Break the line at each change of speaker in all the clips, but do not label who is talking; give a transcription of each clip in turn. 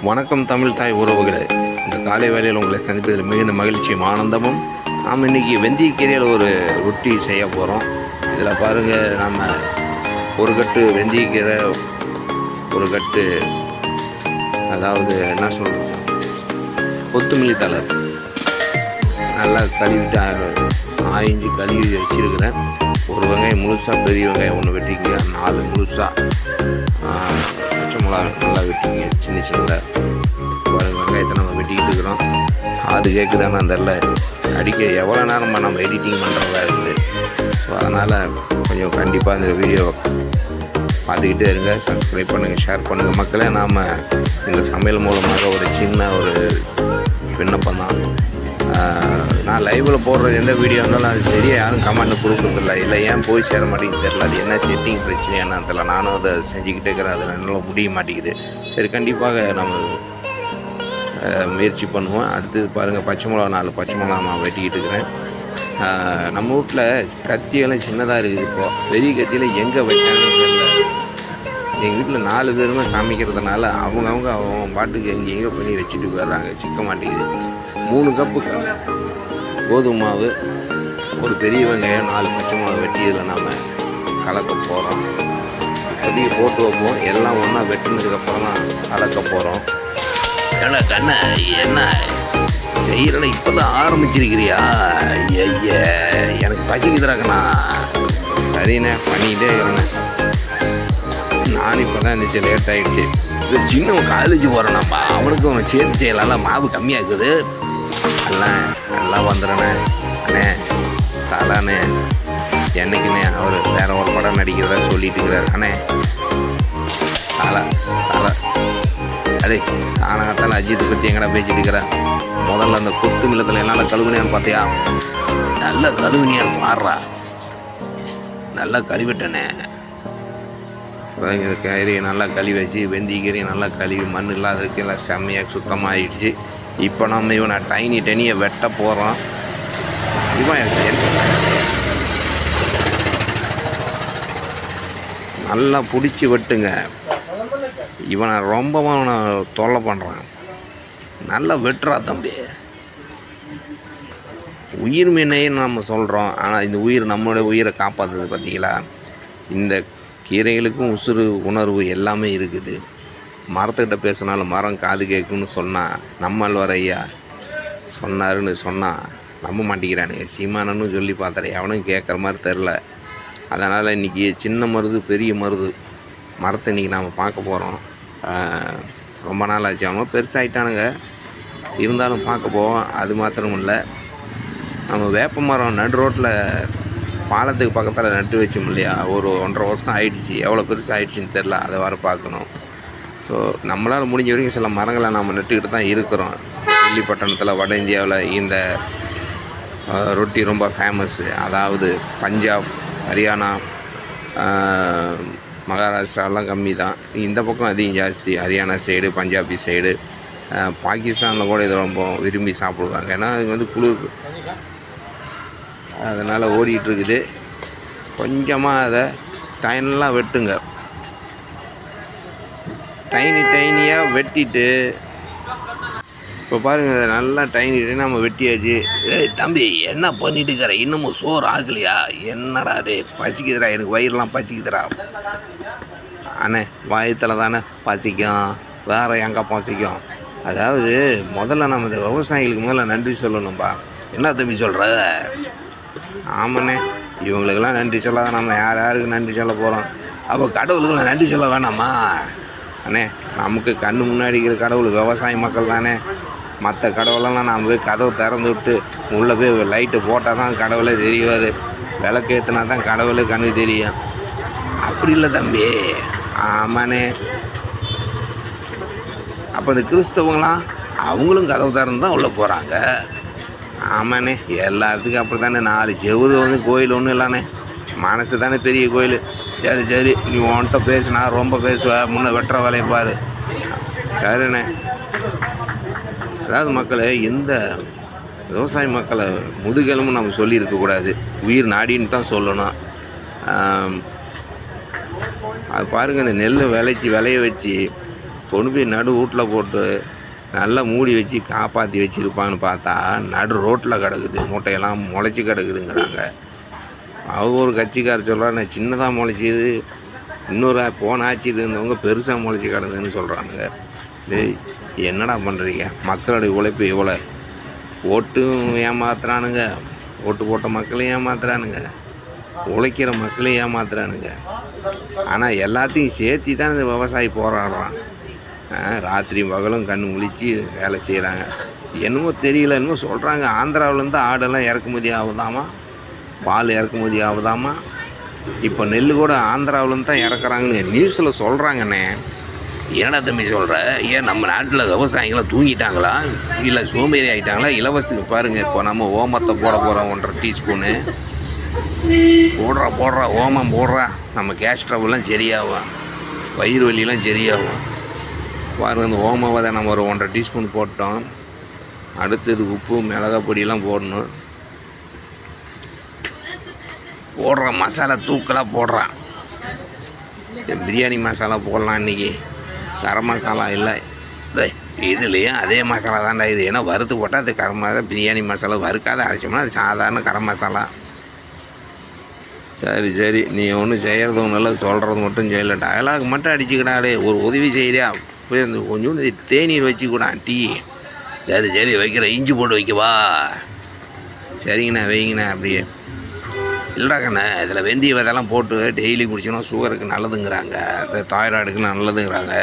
வணக்கம் தமிழ் தாய் உறவுகளே, இந்த காலை வேளையில் உங்களை சந்திப்பதில் மிகுந்த மகிழ்ச்சியும் ஆனந்தமும். நாம் இன்றைக்கி வெந்தயக்கீரையில் ஒரு ரொட்டி செய்ய போகிறோம். இதில் பாருங்கள், நம்ம ஒரு கட்டு வெந்தயக்கீரை, ஒரு கட்டு அதாவது என்ன சொல்கிறோம், கொத்தமல்லி தழை நல்லா கழுவிட்டு ஆயிஞ்சு கழுவி வச்சுருக்கிறேன். ஒரு வெங்காயம் முழுசாக, பெரிய வெங்காயம் ஒன்று வெட்டிங்க, 4 முழுசாக பச்சை மிளகா நல்லா வெட்டிங்க சின்ன சின்னதாக. வெங்காயத்தை நம்ம வெட்டிக்கிட்டு இருக்கிறோம். அது கேட்குதானே தெரில, அடிக்க எவ்வளோ நேரம் நம்ம எடிட்டிங் பண்ணுறதா இருக்குது. ஸோ அதனால் கொஞ்சம் கண்டிப்பாக இந்த வீடியோ பார்த்துக்கிட்டே இருங்க, சப்ஸ்கிரைப் பண்ணுங்கள், ஷேர் பண்ணுங்கள். மக்களே, நாம் இந்த சமையல் மூலமாக ஒரு சின்ன ஒரு விண்ணப்பம் தான். நான் லைவில் போடுறது எந்த வீடியோ இருந்தாலும் அது சரியாக யாரும் கமெண்ட் கொடுக்குறதில்ல, இல்லை ஏன் போய் சேர மாட்டேங்குது தெரில. அது என்ன செட்டிங் பிரச்சனை என்னன்னு தெரில. நானும் அதை செஞ்சுக்கிட்டே இருக்கிறேன், அதில் என்னால் முடிய மாட்டேங்குது. சரி, கண்டிப்பாக நம்ம முயற்சி பண்ணுவோம். அடுத்தது பாருங்கள், பச்சை மிளகா 4 பச்சை மிளகா நான் வெட்டிக்கிட்டு இருக்கிறேன். நம்ம வீட்டில் கத்தியெல்லாம் சின்னதாக இருக்குது. இப்போது பெரிய கத்தியில் எங்கே வைக்காங்கன்னு தெரியல. எங்கள் வீட்டில் 4 பேருமே சமைக்கிறதுனால அவங்க பாட்டுக்கு எங்கெங்கோ பண்ணி வச்சுட்டு போயிடுறாங்க, சிக்க மாட்டேங்குது. 3 கப்பு கோதுமை மாவு, ஒரு பெரிய வெங்காயம், 4 பச்சை மிளகா வெட்டி இதில் நம்ம கலக்க போகிறோம். இப்போதைக்கு போட்டு வைப்போம், எல்லாம் ஒன்றா வெட்டினதுக்கப்புறம் தான் கலக்க போகிறோம். ஏன்னா கண்ணை என்ன செய்கிறேன்னா இப்போ தான் ஆரம்பிச்சிருக்கிறியா? ஐய, எனக்கு பசிக்குதுறாக்கண்ணா. சரிண்ணே, பண்ணிக்கிட்டே இருக்கிறேண்ணே. நான் இப்போ தான் இருந்துச்சு, லேட் ஆகிடுச்சு. இது சின்னவன் காலேஜ் போகிறேன்னாப்பா, அவனுக்கும் சேர்த்து செய்யலாம், மாவு கம்மியாக இருக்குது. நல்லா வந்துடுறேண்ணே. அண்ணே தாளாண்ணே, என்னைக்குண்ணே அவர் வேறு ஒரு படம் நடிக்கிறதா சொல்லிட்டு இருக்கிறார். அண்ணே தாளா அதே காலகத்தால் அஜித்தை பற்றி எங்கடா பேசிட்டு இருக்கிறேன். முதல்ல அந்த கொத்து மில்லத்தில் என்னால் கழுவுனியான்னு பார்த்தியா? நல்ல கழுவுனியான்னு மாறுறா, நல்லா கழுவிட்டனே. கீரையை நல்லா கழுவி வச்சு, வெந்தயக்கீரையை நல்லா கழுவி மண் இல்லாததுக்கு எல்லாம் செம்மையாக சுத்தமாகிடுச்சு. இப்போ நம்ம இவனை டைனியை வெட்ட போகிறோம். இவன் நல்லா பிடிச்சி வெட்டுங்க. இவனை ரொம்பவும் அவனை தொல்லை பண்ணுறான். நல்லா வெட்டுறா தம்பி. உயிர் மீனைன்னு நம்ம சொல்கிறோம், ஆனால் இந்த உயிர் நம்மளுடைய உயிரை காப்பாற்றுது. பார்த்தீங்களா, இந்த கீரைகளுக்கும் உசுறு உணர்வு எல்லாமே இருக்குது. மரத்துக்கிட்ட பேசினாலும் மரம் காது கேட்குன்னு சொன்னால், நம்மாழ்வார் ஐயா சொன்னாருன்னு சொன்னால் நம்ப மாட்டேங்கிறானுங்க. சீமானன்னு சொல்லி பார்த்தாரு, எவனும் கேட்குற மாதிரி தெரில. அதனால் இன்றைக்கி சின்ன மருது பெரிய மருது மரத்தை இன்றைக்கி நாம் பார்க்க போகிறோம். ரொம்ப நாள் ஆச்சு, அவனும் பெருசாகிட்டானுங்க, இருந்தாலும் பார்க்க போவோம். அது மாத்திரம் இல்லை, நம்ம வேப்ப மரம் நடு ரோட்டில் பாலத்துக்கு பக்கத்தில் நட்டு வச்சோம் இல்லையா, ஒரு 1.5 வருஷம் ஆகிடுச்சு. எவ்வளோ பெருசாக ஆகிடுச்சின்னு தெரில, அதை வர பார்க்கணும். ஸோ நம்மளால் முடிஞ்ச வரைக்கும் சில மரங்களை நாம் நட்டுக்கிட்டு தான் இருக்கிறோம். டெல்லிப்பட்டணத்தில், வட இந்தியாவில் இந்த ரொட்டி ரொம்ப ஃபேமஸ்ஸு. அதாவது பஞ்சாப், ஹரியானா, மகாராஷ்டிராலாம் கம்மி தான், இந்த பக்கம் அதிகம் ஜாஸ்தி. ஹரியானா சைடு, பஞ்சாபி சைடு, பாகிஸ்தானில் கூட இதை ரொம்ப விரும்பி சாப்பிடுவாங்க. ஏன்னா அது வந்து குளிர், அதனால் ஓடிட்டுருக்குது. கொஞ்சமாக அதை டைனெலாம் வெட்டுங்க. டைனியாக வெட்டிட்டு, இப்போ பாருங்கள், நல்லா டைனி நம்ம வெட்டியாச்சு. தம்பி என்ன பண்ணிட்டு இருக்கிற, இன்னமும் சோறு ஆகலையா? என்னடா டே, பசிக்குதுடா, எனக்கு வயிறுலாம் பசிக்குதுடா. அண்ணே, வயிற்றில் தானே பசிக்கும், வேறு எங்கே பசிக்கும்? அதாவது முதல்ல நம்ம இந்த விவசாயிகளுக்கு முதல்ல நன்றி சொல்லணும்பா. என்ன தம்பி சொல்கிற? ஆமாண்ணே, இவங்களுக்கெல்லாம் நன்றி சொல்லாத நம்ம யாருக்கு நன்றி சொல்ல போகிறோம்? அப்போ கடவுளுக்கெல்லாம் நன்றி சொல்ல வேணாமா? அண்ணே, நமக்கு கண்ணு முன்னாடி இருக்கிற கடவுள் விவசாய மக்கள் தானே. மற்ற கடவுளெல்லாம் நாம் போய் கதவை திறந்து விட்டு உள்ளே போய் லைட்டு போட்டால் தான் கடவுளே தெரிவார், விளக்கு ஏற்றினா தான் கடவுளே கண்ணுக்கு தெரியும். அப்படி இல்லை தம்பி. ஆமாண்ணே, அப்போ இந்த கிறிஸ்தவங்களாம் அவங்களும் கதவு திறந்து தான் உள்ளே போகிறாங்க. ஆமாண்ணே, எல்லாத்துக்கும் அப்படி தானே. 4 செவுரு வந்து கோயில் ஒன்றும் இல்லைண்ணே, மனசு தானே பெரிய கோயில். சரி, நீ உன்கிட்ட பேசுனா ரொம்ப பேசுவ, முன்னே வெட்டுற வேலையை பாரு. சரிண்ணே. அதாவது மக்களே, இந்த விவசாய மக்களை முதுகெலும்பு நம்ம சொல்லியிருக்கக்கூடாது, உயிர் நாடின்னு தான் சொல்லணும். அது பாருங்கள், இந்த நெல் விளைய வச்சு கொண்டு போய் நடு வீட்டில் போட்டு நல்லா மூடி வச்சு காப்பாற்றி வச்சுருப்பான்னு பார்த்தா நடு ரோட்டில் கிடக்குது, மூட்டையெல்லாம் முளைச்சி கிடக்குதுங்கிறாங்க. அவங்க ஒரு கட்சிக்காரர் சொல்கிறாங்க சின்னதாக முளைச்சிது, இன்னொரு போன ஆட்சியில் இருந்தவங்க பெருசாக முளைச்சி கிடக்குதுன்னு சொல்கிறாங்க. என்னடா பண்ணுறீங்க? மக்களுடைய உழைப்பு எவ்வளோ? ஓட்டும் ஏமாத்துறானுங்க, ஓட்டு போட்ட மக்களையும் ஏமாத்துறானுங்க, உழைக்கிற மக்களையும் ஏமாத்துறானுங்க. ஆனால் எல்லாத்தையும் சேர்த்தி தான் இந்த விவசாயி போராடுறான். ராத்திரி பகலும் கண் முழித்து வேலை செய்கிறாங்க. என்னமோ தெரியல, என்னமோ சொல்கிறாங்க ஆந்திராவிலேருந்து ஆடெல்லாம் இறக்குமதி ஆகுதாமா, பால் இறக்குமதி ஆகுதாமா. இப்போ நெல் கூட ஆந்திராவிலேருந்து தான் இறக்குறாங்கன்னு நியூஸில் சொல்கிறாங்கண்ணே. என்னடா தம்பி சொல்கிற? ஏன் நம்ம நாட்டில் விவசாயிகளாம் தூங்கிட்டாங்களா, இல்லை சோம்பேறி ஆகிட்டாங்களா? இலவசத்துக்கு பாருங்கள், இப்போ நம்ம ஓமத்தை போட போகிறோம் 1.5 டீஸ்பூனு போடுறா ஓமம் போடுறா, நம்ம கேஸ் ட்ரபுள்லாம் சரியாகும், வயிறு வலியெல்லாம் சரியாகும். பாருங்கள், இந்த ஓமம் விதை நம்ம ஒரு 1.5 டீஸ்பூன் போட்டோம். அடுத்தது உப்பு மிளகாய் பொடியெல்லாம் போடணும். போடுற மசாலா தூக்கலாக போடுறான். பிரியாணி மசாலா போடலாம் இன்றைக்கி, கரம் மசாலா இல்லை இதுலேயும் அதே மசாலா தான்டா இது. ஏன்னா வறுத்து போட்டால் அது கரம் மசாலா, பிரியாணி மசாலா வறுக்காத அரைச்சோம்னா அது சாதாரண கரம் மசாலா. சரி நீ ஒன்றும் செய்கிறது ஒன்றும் இல்லை, சொல்கிறது மட்டும் செய்யலை, டயலாக் மட்டும் அடிச்சுக்கிடாலே. ஒரு உதவி செய்யறியா? போய் அந்த கொஞ்சோண்டு தேநீர் வச்சுக்கூடா டீ. சரி வைக்கிறேன், இஞ்சி போட்டு வைக்கவா? சரிங்கண்ணா வைங்கண்ணா. அப்படியே இல்லைடா கண்ணே, இதில் வெந்தய விதெல்லாம் போட்டு டெய்லி குடிச்சோன்னா சுகருக்கு நல்லதுங்கிறாங்க, இந்த தைராய்டுக்கு நல்லதுங்கிறாங்க,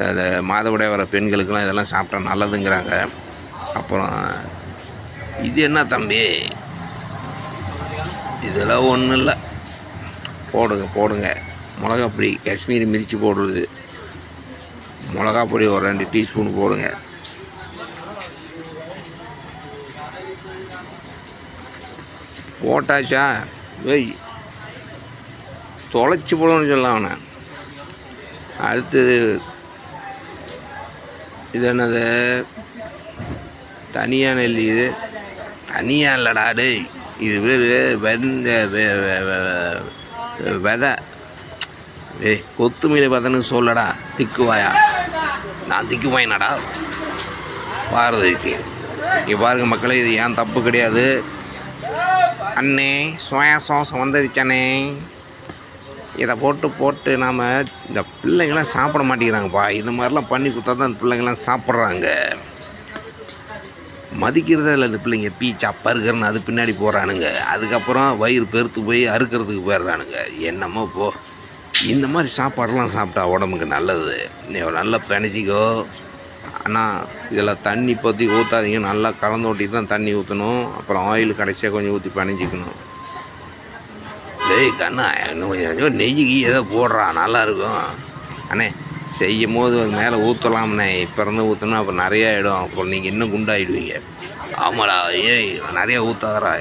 இந்த மாதவிடாய் வர பெண்களுக்கெல்லாம் இதெல்லாம் சாப்பிட்டா நல்லதுங்கிறாங்க. அப்புறம் இது என்ன தம்பி, இதெல்லாம் ஒன்றும் இல்லை, போடுங்க மிளகா பொடி, காஷ்மீரி மிர்ச்சி போடுறது, மிளகா பொடி ஒரு 2 டீஸ்பூன் போடுங்க. போட்டாச்சா? தொலைச்சி போடணும்னு சொல்லலாம் அவனை. அடுத்தது இது என்னது, தனியாக நெல். இது தனியாக இல்லைடா டேய், இது விதை. கொத்துமல்லி பார்த்தன்னு சொல்லடா, திக்குவாயா? நான் திக்குவாயினாடா பாரதிக்கு. இங்கே பாருங்கள் மக்களே, இது ஏன் தப்பு கிடையாது. அண்ணே சோயா சாஸ் வந்துருச்சானே, இதை போட்டு நாம் இந்த பிள்ளைங்களாம் சாப்பிட மாட்டேங்கிறாங்கப்பா. இந்த மாதிரிலாம் பண்ணி கொடுத்தா தான் அந்த பிள்ளைங்களாம் சாப்பிட்றாங்க. மதிக்கிறதே இல்லை இந்த பிள்ளைங்க. பீச்சா பருகிறன்னு அது பின்னாடி போகிறானுங்க. அதுக்கப்புறம் வயிறு பெருத்து போய் அறுக்கிறதுக்கு போயிடுறானுங்க. என்னமோ போ, இந்த மாதிரி சாப்பாடெல்லாம் சாப்பிட்டா உடம்புக்கு நல்லது. நீ நல்லா பிணைச்சிக்கோ. ஆனால் இதில் தண்ணி பற்றி ஊற்றாதீங்க, நல்லா கலந்து ஓட்டி தான் தண்ணி ஊற்றணும். அப்புறம் ஆயில் கடைசியாக கொஞ்சம் ஊற்றி பிணைஞ்சிக்கணும். கண்ணா இன்னும் கொஞ்சம் நெய்யி ஏதோ போடுறான், நல்லாயிருக்கும் அண்ணே. செய்யும் போது அது மேலே ஊற்றலாம்ண்ணே, இப்போ இருந்து ஊற்றணும், அப்புறம் நிறையா ஆகிடும், அப்புறம் நீங்கள் இன்னும் குண்டாகிடுவீங்க. ஆமாடா, நிறையா ஊற்றாதரா,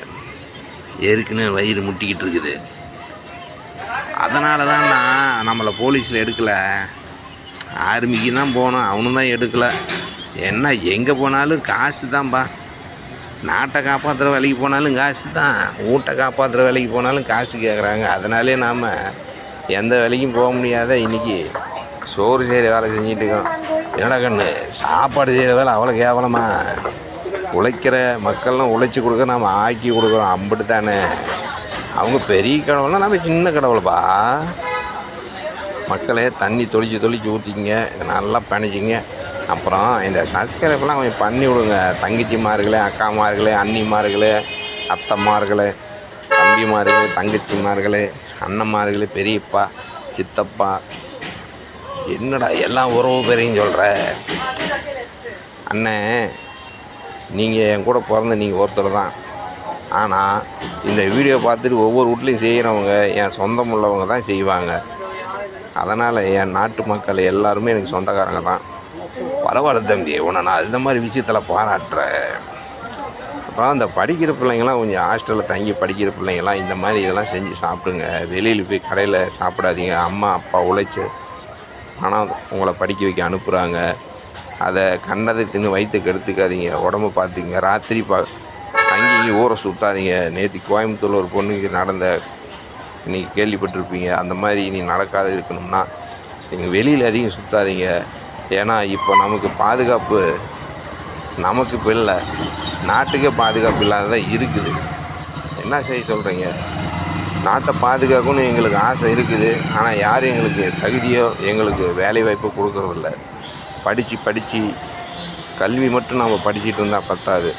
ஏற்கனவே வயிறு முட்டிக்கிட்டு இருக்குது. அதனால தான் நான் நம்மளை போலீஸில் எடுக்கலை, ஆர்மிக்கு தான் போனோம், அவனும் தான் எடுக்கலை. என்ன எங்கே போனாலும் காசு தான்ப்பா. நாட்டை காப்பாற்றுற வேலைக்கு போனாலும் காசு தான், வீட்டை காப்பாற்றுற வேலைக்கு போனாலும் காசு கேட்குறாங்க. அதனாலே நாம் எந்த வேலைக்கும் போக முடியாத இன்றைக்கி சோறு செய்கிற வேலை செஞ்சிட்ருக்கோம். என்னடா கண்ணு, சாப்பாடு செய்கிற வேலை அவ்வளோ கேவலமா? உழைக்கிற மக்கள்லாம் உழைச்சி கொடுக்க நாம் ஆக்கி கொடுக்குறோம், அம்பிட்டு தானே. அவங்க பெரிய கடவுள்லாம் நம்ம சின்ன கடவுள்ப்பா. மக்களே தண்ணி தொளிச்சு ஊற்றிக்கிங்க, இதை நல்லா பிணைச்சிங்க. அப்புறம் இந்த சப்ஸ்கிரைப்லாம் கொஞ்சம் பண்ணி விடுங்க. தங்கச்சிமார்களே, அக்காமார்களே, அண்ணிமார்களே, அத்தைமார்களே, தம்பிமார்களே, தங்கச்சிமார்களே, அண்ணன்மார்களே, பெரியப்பா, சித்தப்பா, என்னடா எல்லாம் உறவு பேரையும் சொல்கிற. அண்ணே, நீங்கள் என் கூட பிறந்த நீங்கள் ஒருத்தர் தான். ஆனால் இந்த வீடியோ பார்த்துட்டு ஒவ்வொரு வீட்லேயும் செய்கிறவங்க என் சொந்தம் உள்ளவங்க தான் செய்வாங்க. அதனால் என் நாட்டு மக்கள் எல்லாருமே எனக்கு சொந்தக்காரங்க தான். பரவாயில்ல தம்பி, உன்னை நான் இந்த மாதிரி விஷயத்தில் பாராட்டுறேன். அப்புறம் இந்த படிக்கிற பிள்ளைங்களாம் கொஞ்சம் ஹாஸ்டலில் தங்கி படிக்கிற பிள்ளைங்களாம் இந்த மாதிரி இதெல்லாம் செஞ்சு சாப்பிடுங்க. வெளியில் போய் கடையில் சாப்பிடாதீங்க. அம்மா அப்பா உழைச்சி ஆனால் உங்களை படிக்க வைக்க அனுப்புகிறாங்க. அதை கண்டதை தின்னு வயிற்றுக்கு எடுத்துக்காதீங்க. உடம்பு பார்த்துங்க. ராத்திரி தங்கி ஊரை சுற்றாதீங்க. நேற்று கோயம்புத்தூரில் ஒரு பொண்ணுக்கு நடந்த இன்றைக்கி கேள்விப்பட்டிருப்பீங்க. அந்த மாதிரி இனி நடக்காத இருக்கணும்னா நீங்கள் வெளியில் அதிகம் சுற்றாதீங்க. ஏன்னா இப்போ நமக்கு பாதுகாப்பு நமக்கு இப்போ இல்லை, நாட்டுக்கே பாதுகாப்பு இல்லாததான் இருக்குது. என்ன செய்ய சொல்கிறீங்க? நாட்டை பாதுகாக்கணும்னு எங்களுக்கு ஆசை இருக்குது. ஆனால் யாரும் எங்களுக்கு தகுதியோ எங்களுக்கு வேலைவாய்ப்பு கொடுக்குறதில்ல. படித்து கல்வி மட்டும் நம்ம படிச்சுட்டு இருந்தால் பத்தாது,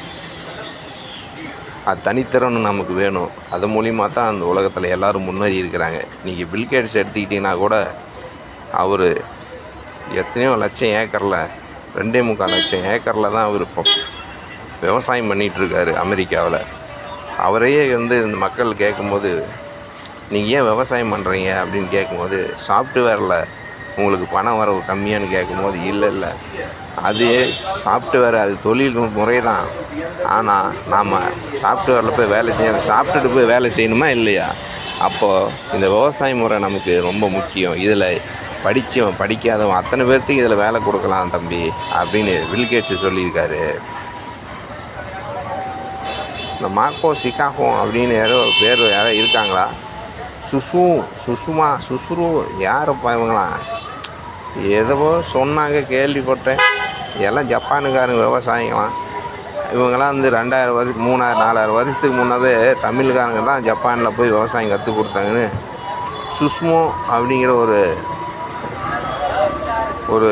அது தனித்திறன்னு நமக்கு வேணும். அது மூலிமா தான் அந்த உலகத்தில் எல்லோரும் முன்னேறி இருக்கிறாங்க. நீங்கள் பில்கேட்ஸ் எடுத்துக்கிட்டிங்கன்னா கூட அவர் எத்தனையோ லட்சம் ஏக்கரில் 2.25 லட்சம் ஏக்கரில் தான் அவர் இப்போ விவசாயம் பண்ணிகிட்ருக்காரு அமெரிக்காவில். அவரையே இந்த மக்கள் கேட்கும்போது, நீங்கள் ஏன் விவசாயம் பண்ணுறீங்க அப்படின்னு கேட்கும்போது, சாஃப்ட்வேரில் உங்களுக்கு பணம் வரவு கம்மியான்னு கேட்கும்போது, இல்லை அது சாஃப்ட்வேர், அது தொழில் முறை தான். ஆனால் நாம் சாஃப்ட்வேரில் போய் வேலை செய்ய, சாப்பிட்டுட்டு போய் வேலை செய்யணுமா இல்லையா? அப்போது இந்த விவசாய முறை நமக்கு ரொம்ப முக்கியம். இதில் படித்தவன் படிக்காதவன் அத்தனை பேர்த்துக்கு இதில் வேலை கொடுக்கலாம் தம்பி அப்படின்னு பில்கேட்ஸ் சொல்லியிருக்காரு. இந்த மார்க்கோ சிகாகோ அப்படின்னு யாரோ இருக்காங்களா? சுசுரு யாரப்பா இவங்களாம்? எதோ சொன்னாங்க, கேள்விப்பட்டேன். எல்லாம் ஜப்பானுக்காரங்க விவசாயிங்களாம். இவங்கெல்லாம் 2000 வருஷம் 3000 4000 வருஷத்துக்கு முன்னவே தமிழ்காரங்க தான் ஜப்பானில் போய் விவசாயம் கற்றுக் கொடுத்தாங்கன்னு சுஸ்மோ அப்படிங்கிற ஒரு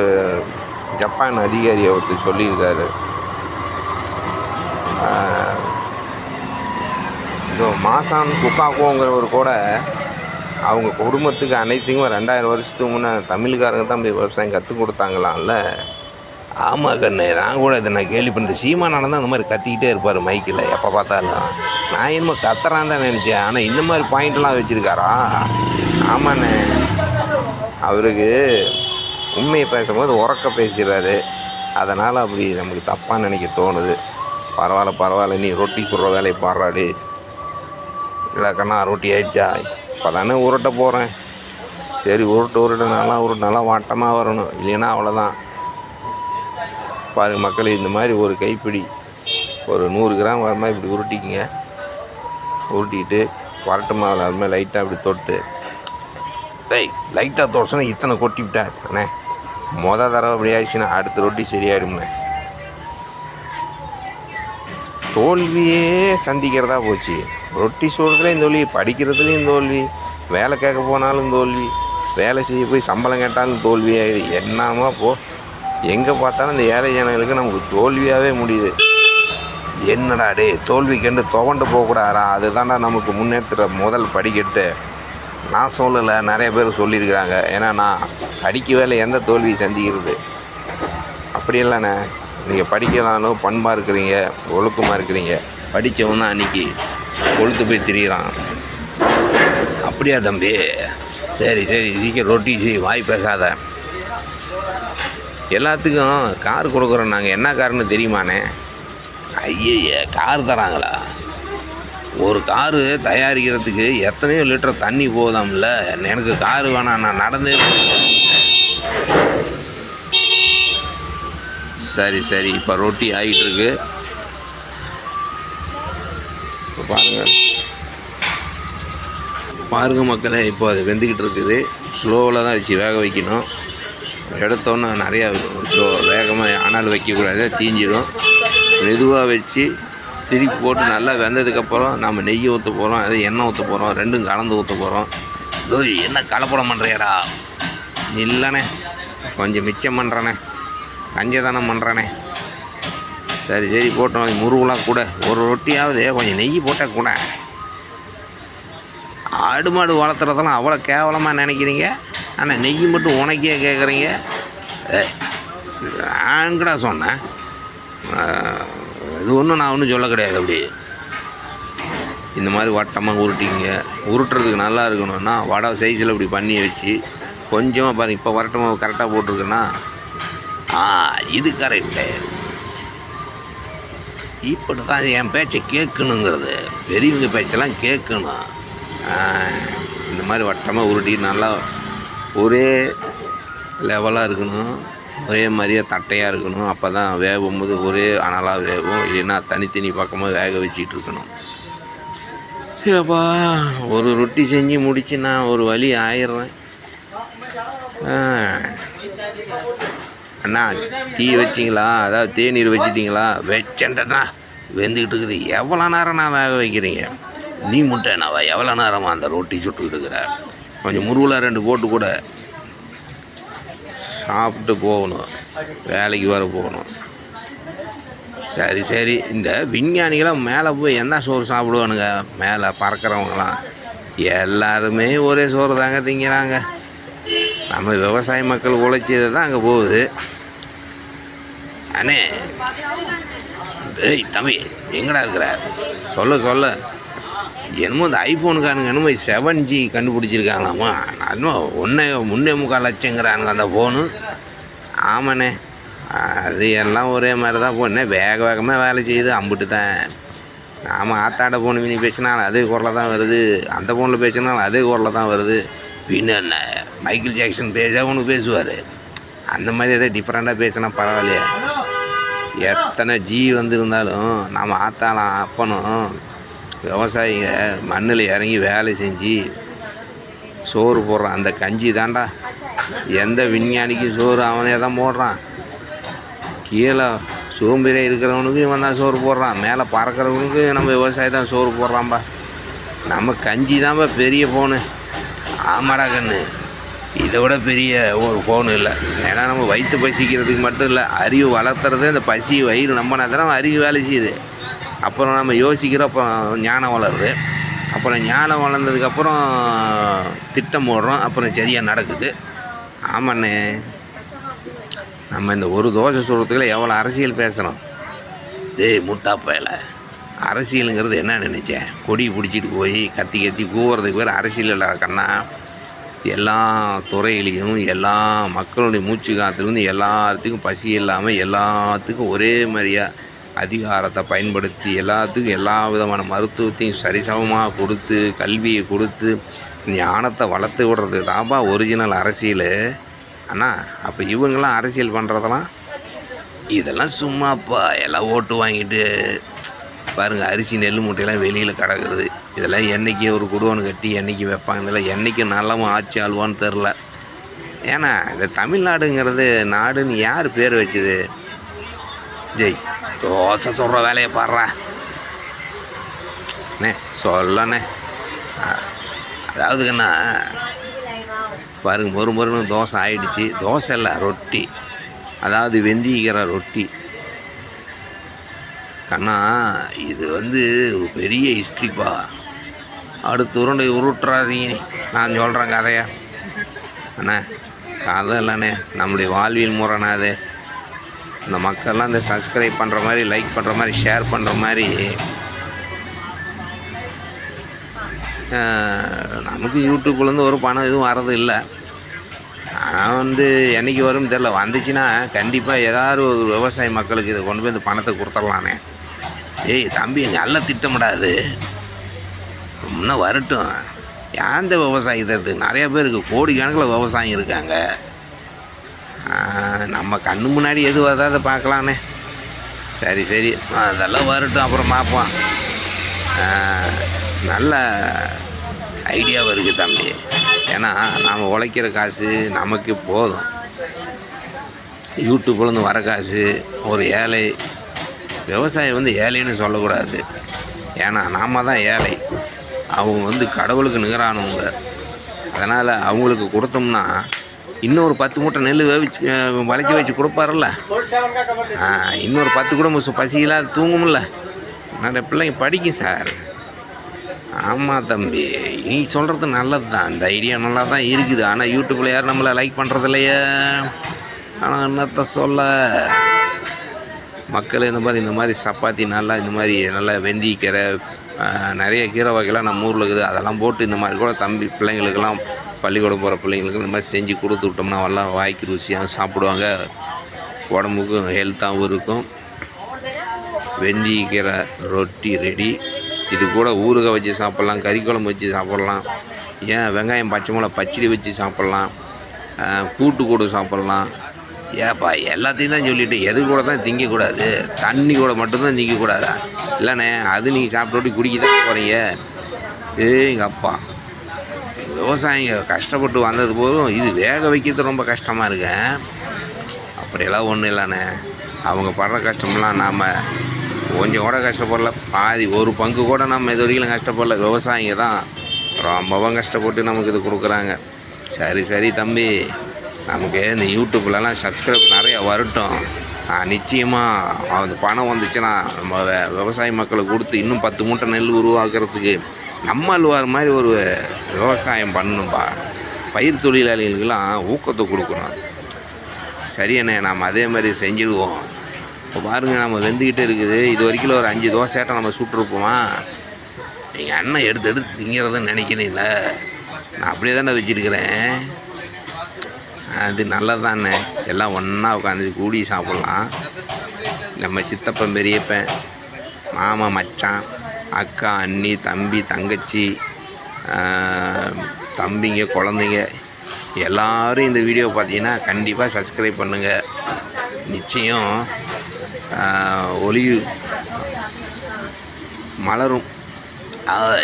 ஜப்பான் அதிகாரி ஒருத்தர் சொல்லியிருக்காரு. இந்த மாசான் குக்காக்கோங்கிறவர் கூட அவங்க குடும்பத்துக்கு அனைத்தையும் 2000 வருஷத்துக்கு முன்னே தமிழ்காரங்க தான் போய் விவசாயம் கற்றுக் கொடுத்தாங்களாம்ல. ஆமாம் கண்ணு, நான் கூட இதை நான் கேள்விப்பட்டேன். சீமானால தான் அந்த மாதிரி கத்திக்கிட்டே இருப்பார் மைக்கில் எப்போ பார்த்தாலும். நான் என்னமோ கத்துறான் தான் நினச்சேன். ஆனால் இந்த மாதிரி பாயிண்ட்லாம் வச்சுருக்காரா? ஆமாண்ணே, அவருக்கு உண்மையை பேசும்போது உறக்க பேசுகிறாரு. அதனால் அப்படி நமக்கு தப்பாக நினைக்க தோணுது. பரவாயில்ல, நீ ரொட்டி சுடுற வேலையை பாடுறாடு. இல்லைக்கண்ணா ரொட்டி ஆயிடுச்சா? இப்போ தானே உருட்ட போகிறேன். சரி உருட்டு நல்லா வாட்டமாக வரணும், இல்லைன்னா அவ்வளோதான். பாருங்கள் மக்களே, இந்த மாதிரி ஒரு கைப்பிடி ஒரு 100 கிராம் வர மாதிரி இப்படி உருட்டிக்கிட்டு வரட்டு மாவில் அது மாதிரி லைட்டாக அப்படி தொட்டு, லைட்டாக தோசைன்னா இத்தனை கொட்டிவிட்டேன் அண்ணே. தடவை அப்படி ஆயிடுச்சுன்னா அடுத்த ரொட்டி சரியாயிடும்ண்ணே. தோல்வியே சந்திக்கிறதா போச்சு. ரொட்டி சுடுறதுலேயும் தோல்வி, படிக்கிறதுலேயும் தோல்வி, வேலை கேட்க போனாலும் தோல்வி, வேலை செய்ய போய் சம்பளம் கேட்டாலும் தோல்வியாகிது. என்னமா எங்கே பார்த்தாலும் இந்த ஏழை ஜனங்களுக்கு நமக்கு தோல்வியாகவே முடியுது. என்னடா தோல்வி கண்டு துவண்டு போகக்கூடாதா? அதுதான்டா நமக்கு முன்னேற்றுற முதல் படிக்கட்டு. நான் சொல்லலை, நிறைய பேர் சொல்லியிருக்கிறாங்க. ஏன்னா நான் படிக்க வேலை எந்த தோல்வி சந்திக்கிறது அப்படி இல்லைண்ணே. நீங்கள் படிக்கலாலும் பண்பாக இருக்கிறீங்க, ஒழுக்கமாக இருக்கிறீங்க. படித்தவன் தான் அன்றைக்கி கொளுத்து போய் திரிகிறான். அப்படியா தம்பி? சரி சீக்கிரம் ரொட்டி வாய் பேசாத. எல்லாத்துக்கும் கார் கொடுக்குறோம் நாங்கள். என்ன காருன்னு தெரியுமாண்ணே? ஐயே, கார் தராங்களா? ஒரு காரு தயாரிக்கிறதுக்கு எத்தனையோ லிட்டர் தண்ணி போதாம்ல. எனக்கு காரு வேணாம், நான் நடந்தே. சரி இப்போ ரொட்டி ஆகிட்டுருக்கு. இப்போ பாருங்கள் மக்களே, இப்போ அது வெந்துக்கிட்டு இருக்குது. ஸ்லோவில் தான் வச்சு வேக வைக்கணும். எடுத்தோன்னே நிறையா வேகமாக ஆனால் வைக்கக்கூடாது, தீஞ்சிடும். மெதுவாக வச்சு திருப்பி போட்டு நல்லா வெந்ததுக்கப்புறம் நம்ம நெய் ஊற்ற போகிறோம், அது எண்ணெய் ஊற்ற போகிறோம், ரெண்டும் கலந்து ஊற்ற போகிறோம். என்ன கலப்படம் பண்ணுறியாடா? இல்லைண்ணே, கொஞ்சம் மிச்சம் பண்ணுறேண்ணே, கஞ்சதானம் பண்ணுறேண்ணே. சரி போட்டோம். முருகலாம் கூட ஒரு ரொட்டியாவது கொஞ்சம் நெய் போட்டால் கூட. ஆடு மாடு வளர்த்துறதெல்லாம் அவ்வளோ கேவலமாக நினைக்கிறீங்க, ஆனால் நெய் மட்டும் உனக்கே கேட்குறீங்க. நான்கடா சொன்னேன், இது ஒன்றும் நான் ஒன்றும் சொல்ல கிடையாது. அப்படி இந்த மாதிரி வட்டமாக உருட்டிங்க. உருட்டுறதுக்கு நல்லா இருக்கணும்னா வடை சைஸில் இப்படி பண்ணி வச்சு கொஞ்சமாக பாருங்கள். இப்போ வரட்டமாக கரெக்டாக போட்டிருக்குன்னா இது கரெக்டு. இப்படி தான் என் பேச்சை கேட்கணுங்கிறது. பெரியவங்க பேச்செல்லாம் கேட்கணும். இந்த மாதிரி வட்டமாக உருட்டி நல்லா ஒரே லெவலாக இருக்கணும், ஒரே மாதிரியே தட்டையாக இருக்கணும். அப்போ தான் வேகும்போது ஒரே அனலாக வேகும். இல்லைன்னா தனித்தனி பக்கமாக வேக வச்சிட்டு இருக்கணும். அப்பா ஒரு ரொட்டி செஞ்சு முடிச்சு நான் ஒரு வழி ஆயிடுறேன். அண்ணா டீ வச்சிங்களா, அதாவது தேநீர் வச்சிட்டிங்களா? வச்சேன்டண்ணா, வெந்துக்கிட்டு இருக்குது. எவ்வளோ நேரம் நான் வேக வைக்கிறீங்க? நீ முட்டை நான் எவ்வளோ நேரமாக அந்த ரொட்டி சுட்டுக்கிட்டு இருக்கிற? கொஞ்சம் முருகலா 2 போட்டு கூட சாப்பிட்டு போகணும், வேலைக்கு வர போகணும். சரி சரி, இந்த விஞ்ஞானிகளாம் மேலே போய் என்ன சோறு சாப்பிடுவானுங்க? மேலே பறக்கிறவங்களாம் எல்லாருமே ஒரே சோறு தாங்க திங்கிறாங்க. நம்ம விவசாய மக்கள் உழைச்சது தான் அங்கே போகுது. அண்ணே, ஏய் தம்பி, எங்கடா இருக்கிற? சொல்ல. என்னமோ இந்த ஐஃபோனுக்கானுங்க என்னமோ 7G கண்டுபிடிச்சிருக்காங்களாமா. இன்னும் 1.25 லட்சங்கிறானுங்க அந்த ஃபோனு. ஆமாண்ணே, அது எல்லாம் ஒரே மாதிரி தான் போனேன். வேகமாக வேலை செய்யுது, அம்பிட்டு தான். நாம் ஆத்தாட ஃபோன் மினி பேசினாலும் அதே குரலில் தான் வருது, அந்த ஃபோனில் பேசினாலும் அதே குரலில் தான் வருது. பின்ன என்ன, மைக்கேல் ஜாக்சன் ஒன்று பேசுவார், அந்த மாதிரி எதாவது டிஃப்ரெண்ட்டாக பேசினா பரவாயில்லையா? எத்தனை ஜி வந்திருந்தாலும் நம்ம ஆத்தாலாம் அப்பனும் விவசாயிங்க மண்ணில் இறங்கி வேலை செஞ்சு சோறு போடுறான். அந்த கஞ்சி தாண்டா எந்த விஞ்ஞானிக்கும் சோறு அவனே தான் போடுறான். கீழே சோம்பேறியாக இருக்கிறவனுக்கு இவன் தான் சோறு போடுறான், மேலே பறக்கிறவனுக்கு நம்ம விவசாயி தான் சோறு போடுறான்பா. நம்ம கஞ்சி தான்ப்பா பெரிய ஃபோனு. ஆமாடா கண்ணு, இதை விட பெரிய ஒரு ஃபோனு இல்லை. ஏன்னா நம்ம வயிற்று பசிக்கிறதுக்கு மட்டும் இல்லை, அறிவு வளர்த்துறதே இந்த பசி வயிறு நம்பினா தான் அறிவு வேலை செய்யுது. அப்புறம் நம்ம யோசிக்கிறோம், அப்புறம் ஞானம் வளருது. அப்புறம் ஞானம் வளர்ந்ததுக்கப்புறம் திட்டம் போடுறோம், அப்புறம் சரியாக நடக்குது. ஆமாண்ணே, நம்ம இந்த ஒரு தோசை சொல்கிறதுக்குள்ள எவ்வளோ அரசியல் பேசுகிறோம். முட்டா பயல, அரசியலுங்கிறது என்ன நினச்சேன்? கொடி பிடிச்சிட்டு போய் கத்தி கூவுறதுக்கு பேர் அரசியல் இல்லை கண்ணா. எல்லா துறையிலையும் எல்லா மக்களுடைய மூச்சு காத்துலேருந்து எல்லாத்துக்கும் பசி இல்லாமல் எல்லாத்துக்கும் ஒரே மாதிரியாக அதிகாரத்தை பயன்படுத்தி எல்லாத்துக்கும் எல்லா விதமான மருத்துவத்தையும் சரிசமமாக கொடுத்து கல்வியை கொடுத்து ஞானத்தை வளர்த்து விடுறது தான்ப்பா ஒரிஜினல் அரசியல். அண்ணா, அப்போ இவங்கெல்லாம் அரசியல் பண்ணுறதெல்லாம் இதெல்லாம் சும்மாப்பா. எல்லாம் ஓட்டு வாங்கிட்டு பாருங்கள், அரிசி நெல் மூட்டையெல்லாம் வெளியில் கிடக்குது. இதெல்லாம் என்றைக்கு ஒரு குடோன்னு கட்டி என்றைக்கு வைப்பாங்க? இதெல்லாம் என்றைக்கு நல்லவன் ஆட்சி ஆள்வான்னு தெரில. ஏன்னா இந்த தமிழ்நாடுங்கிறது நாடுன்னு யார் பேர் வச்சுது? ஜெய் தோசை சொல்கிற வேலையை பாடுறா அண்ணே, சொல்லண்ணே. அதாவதுக்கண்ணா பாருங்க, மொறுன்னு தோசை ஆயிடுச்சு. தோசை இல்லை, ரொட்டி, அதாவது வெந்திக்கிற ரொட்டி. கண்ணா, இது ஒரு பெரிய ஹிஸ்ட்ரிப்பா. அடுத்து உருட்டுறாதீங்க, நான் சொல்கிறேன் கதையா. அண்ணா, கதை இல்லைண்ணே, நம்முடைய வாழ்வியல் முறைண்ணா அது. இந்த மக்கள்லாம் இந்த சப்ஸ்கிரைப் பண்ணுற மாதிரி, லைக் பண்ணுற மாதிரி, ஷேர் பண்ணுற மாதிரி நமக்கு யூடியூப்லேருந்து ஒரு பணம் எதுவும் வர்றது இல்லை. ஆனால் என்றைக்கு வரும்னு தெரில. வந்துச்சுன்னா கண்டிப்பாக ஏதாவது ஒரு விவசாய மக்களுக்கு இதை கொண்டு போய் இந்த பணத்தை கொடுத்துடலானே. தம்பி, நல்ல திட்டமிடாது, இன்னும் வரட்டும். ஏந்த விவசாயத்துக்கு நிறைய பேருக்கு கோடிக்கணக்கில் விவசாயம் இருக்காங்க. நம்ம கண்ணு முன்னாடி எது வருதோ அதை பார்க்கலானே. சரி, அதெல்லாம் வரட்டும், அப்புறம் பார்ப்போம். நல்ல ஐடியாவும் இருக்குது தம்பி. ஏன்னா நாம் உழைக்கிற காசு நமக்கு போதும். யூடியூப்லேருந்து வர காசு ஒரு ஏழை விவசாயி ஏழைன்னு சொல்லக்கூடாது. ஏன்னா நாம் தான் ஏழை, அவங்க கடவுளுக்கு நிகரானவங்க. அதனால் அவங்களுக்கு கொடுத்தோம்னா இன்னொரு 10 மூட்டை நெல் விளைச்சி வச்சு கொடுப்பாருல்ல. இன்னொரு 10 குடும்பம் பசியில்லாத தூங்கும்ல. நிறைய பிள்ளைங்க படிக்கும் சார். ஆமாம் தம்பி, நீ சொல்கிறது நல்லது தான், இந்த ஐடியா நல்லா தான் இருக்குது. ஆனால் யூடியூப்பில் யாரும் நம்மளை லைக் பண்ணுறது இல்லையே. ஆனால் என்னத்தை சொல்ல, மக்கள் இந்த மாதிரி சப்பாத்தி நல்லா, இந்த மாதிரி நல்லா வெந்திக்கீரை, நிறைய கீரை வகைலாம் நம்ம ஊரில் இருக்குது. அதெல்லாம் போட்டு இந்த மாதிரி கூட தம்பி பிள்ளைங்களுக்கெல்லாம், பள்ளிக்கூடம் போகிற பிள்ளைங்களுக்கு இந்த மாதிரி செஞ்சு கொடுத்து விட்டோம்னா எல்லாம் வாய்க்கு ருசியாக சாப்பிடுவாங்க, உடம்புக்கும் ஹெல்த்தாகவும் இருக்கும். வெந்திக்கீரை ரொட்டி ரெடி. இது கூட ஊறுகாய் வச்சு சாப்பிட்லாம், கறி குழம்பு வச்சு சாப்பிட்லாம், ஏன் வெங்காயம் பச்சை மிளகா பச்சடி வச்சு சாப்பிட்லாம், கூட்டு கூட சாப்பிட்லாம். ஏப்பா எல்லாத்தையும் தான் சொல்லிவிட்டு எது கூட தான் திங்கக்கூடாது? தண்ணி கூட மட்டும்தான் திங்கக்கூடாதா? இல்லைண்ணே, அது நீங்கள் சாப்பிட்டு குடிக்க தான் போகிறீங்க. எங்கள் அப்பா விவசாயிங்க கஷ்டப்பட்டு வந்தது போதும் இது வேக வைக்கிறது ரொம்ப கஷ்டமாக இருக்கு. அப்படியெல்லாம் ஒன்றும் இல்லைண்ணே. அவங்க படுற கஷ்டமெல்லாம் நாம் கொஞ்சம் கூட கஷ்டப்படல. பாதி ஒரு பங்கு கூட நம்ம இது வரைக்கும் கஷ்டப்படல. விவசாயிங்க தான் ரொம்பவும் கஷ்டப்பட்டு நமக்கு இது கொடுக்குறாங்க. சரி தம்பி, நமக்கு இந்த யூடியூப்லலாம் சப்ஸ்கிரைப் நிறையா வரட்டும். நிச்சயமாக அந்த பணம் வந்துச்சுன்னா நம்ம விவசாய மக்களுக்கு கொடுத்து இன்னும் 10 மூட்டை நெல் உருவாக்குறதுக்கு நம்ம அல்வார் மாதிரி ஒரு விவசாயம் பண்ணணும்பா. பயிர் தொழிலாளிகளுக்கெல்லாம் ஊக்கத்தை கொடுக்கணும். சரியண்ணே, நாம் அதே மாதிரி செஞ்சுடுவோம். இப்போ பாருங்கள், நம்ம வெந்துக்கிட்டே இருக்குது. இது வரைக்கும் ஒரு 5 தோசையாட்டம் நம்ம சுட்டுருப்போமா? நீங்கள் அண்ணன் எடுத்து திங்கிறதுன்னு நினைக்கிறீங்கள? நான் அப்படியே தானே வச்சுருக்கிறேன். அது நல்லதானே, எல்லாம் ஒன்றா உட்காந்து கூடி சாப்பிட்லாம். நம்ம சித்தப்பன், பெரியப்பன், மாமா, மச்சான், அக்கா, அண்ணி, தம்பி, தங்கச்சி, தம்பிங்க, குழந்தைங்க எல்லோரும் இந்த வீடியோ பார்த்தீங்கன்னா கண்டிப்பாக சப்ஸ்கிரைப் பண்ணுங்கள். நிச்சயம் ஒளி மலரும்.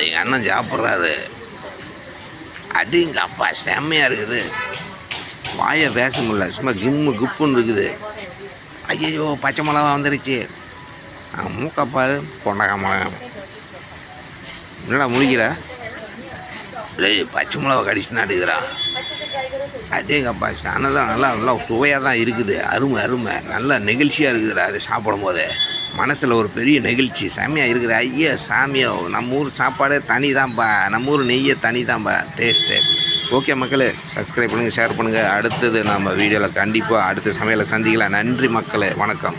எங்கள் அண்ணன் சாப்பிட்றாரு. அடிங்க அப்பா, செம்மையாக இருக்குது. வாயை பேச முடியல, சும்மா குப்புன்னு இருக்குது. ஐயோ, பச்சை மிளகா வந்துருச்சு. மூக்கப்பாரு கொண்டக்கா மிளகா. என்னடா முடிக்கிற? பச்சை மிளகா கடிச்சு நாட்டுக்குறான். அடேங்கப்பா, சனதான் நல்லா சுவையாக தான் இருக்குது. அருமை நல்லா நெகிழ்ச்சியாக இருக்குதுடா. அதை சாப்பிடும் போது மனசில் ஒரு பெரிய நெகிழ்ச்சி செம்மையாக இருக்குது. ஐயா சாமியோ, நம்ம ஊர் சாப்பாடே தனி தான்ப்பா. நம்ம ஊர் நெய்யே தனி தான்ப்பா டேஸ்ட்டு. ஓகே மக்களே, சப்ஸ்கிரைப் பண்ணுங்கள், ஷேர் பண்ணுங்கள். அடுத்தது நம்ம வீடியோவில் கண்டிப்பாக அடுத்த சமையலை சந்திக்கலாம். நன்றி மக்களே, வணக்கம்.